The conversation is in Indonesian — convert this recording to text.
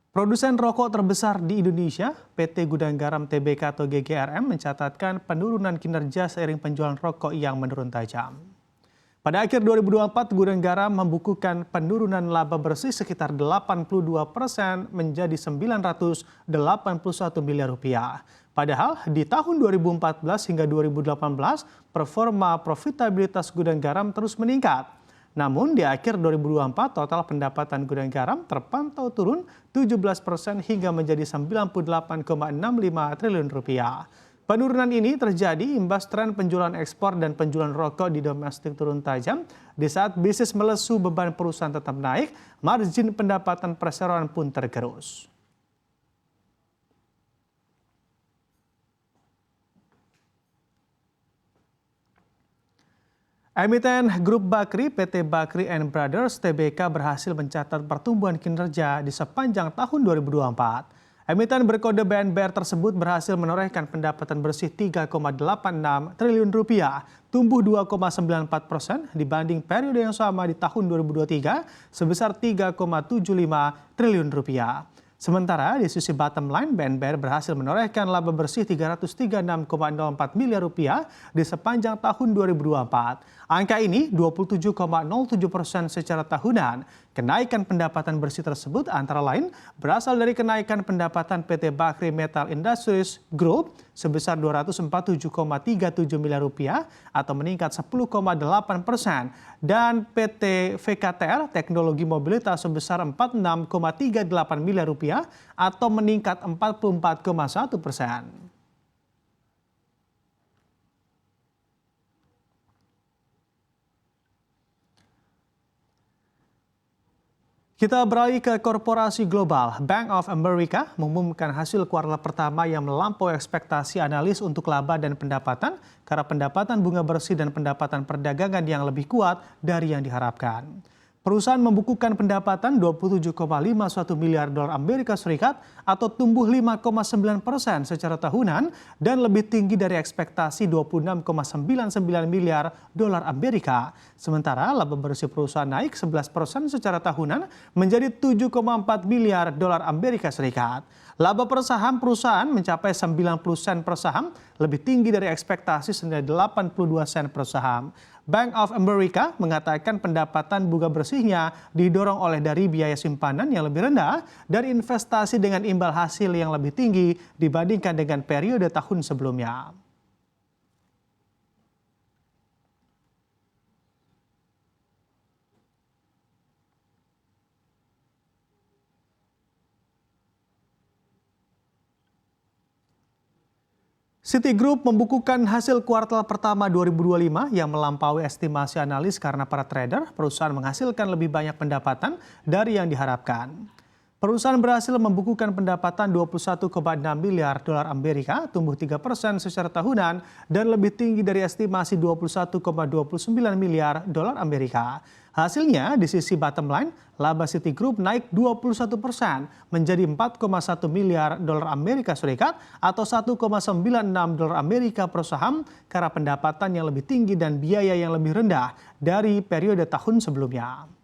Produsen rokok terbesar di Indonesia, PT Gudang Garam Tbk atau GGRM, mencatatkan penurunan kinerja seiring penjualan rokok yang menurun tajam. Pada akhir 2024, Gudang Garam membukukan penurunan laba bersih sekitar 82% menjadi 981 miliar rupiah. Padahal di tahun 2014 hingga 2018, performa profitabilitas Gudang Garam terus meningkat. Namun di akhir 2024 total pendapatan Gudang Garam terpantau turun 17% hingga menjadi 98,65 triliun rupiah. Penurunan ini terjadi imbas tren penjualan ekspor dan penjualan rokok di domestik turun tajam. Di saat bisnis melesu, beban perusahaan tetap naik, margin pendapatan perseroan pun tergerus. Emiten Grup Bakri PT Bakri and Brothers Tbk berhasil mencatat pertumbuhan kinerja di sepanjang tahun 2024. Emiten berkode BNBR tersebut berhasil menorehkan pendapatan bersih 3,86 triliun rupiah, tumbuh 2,94% dibanding periode yang sama di tahun 2023 sebesar 3,75 triliun rupiah. Sementara di sisi bottom line, BNBR berhasil menorehkan laba bersih 336,04 miliar rupiah di sepanjang tahun 2024. Angka ini 27,07% secara tahunan. Kenaikan pendapatan bersih tersebut antara lain berasal dari kenaikan pendapatan PT Bakri Metal Industries Group sebesar 247,37 miliar rupiah atau meningkat 10,8% dan PT VKTR Teknologi Mobilitas sebesar 46,38 miliar rupiah atau meningkat 44,1%. Kita beralih ke korporasi global. Bank of America mengumumkan hasil kuartal pertama yang melampaui ekspektasi analis untuk laba dan pendapatan karena pendapatan bunga bersih dan pendapatan perdagangan yang lebih kuat dari yang diharapkan. Perusahaan membukukan pendapatan 27,51 miliar dolar Amerika Serikat atau tumbuh 5,9% secara tahunan dan lebih tinggi dari ekspektasi 26,99 miliar dolar Amerika. Sementara laba bersih perusahaan naik 11% secara tahunan menjadi 7,4 miliar dolar Amerika Serikat. Laba per saham perusahaan mencapai 90 sen per saham, lebih tinggi dari ekspektasi senilai 82 sen per saham. Bank of America mengatakan pendapatan bunga bersihnya didorong oleh dari biaya simpanan yang lebih rendah dan investasi dengan imbal hasil yang lebih tinggi dibandingkan dengan periode tahun sebelumnya. Citigroup membukukan hasil kuartal pertama 2025 yang melampaui estimasi analis karena para trader, perusahaan menghasilkan lebih banyak pendapatan dari yang diharapkan. Perusahaan berhasil membukukan pendapatan 21,6 miliar dolar Amerika, tumbuh 3% secara tahunan dan lebih tinggi dari estimasi 21,29 miliar dolar Amerika. Hasilnya di sisi bottom line, laba Citigroup naik 21% menjadi 4,1 miliar dolar Amerika Serikat atau 1,96 dolar Amerika per saham karena pendapatan yang lebih tinggi dan biaya yang lebih rendah dari periode tahun sebelumnya.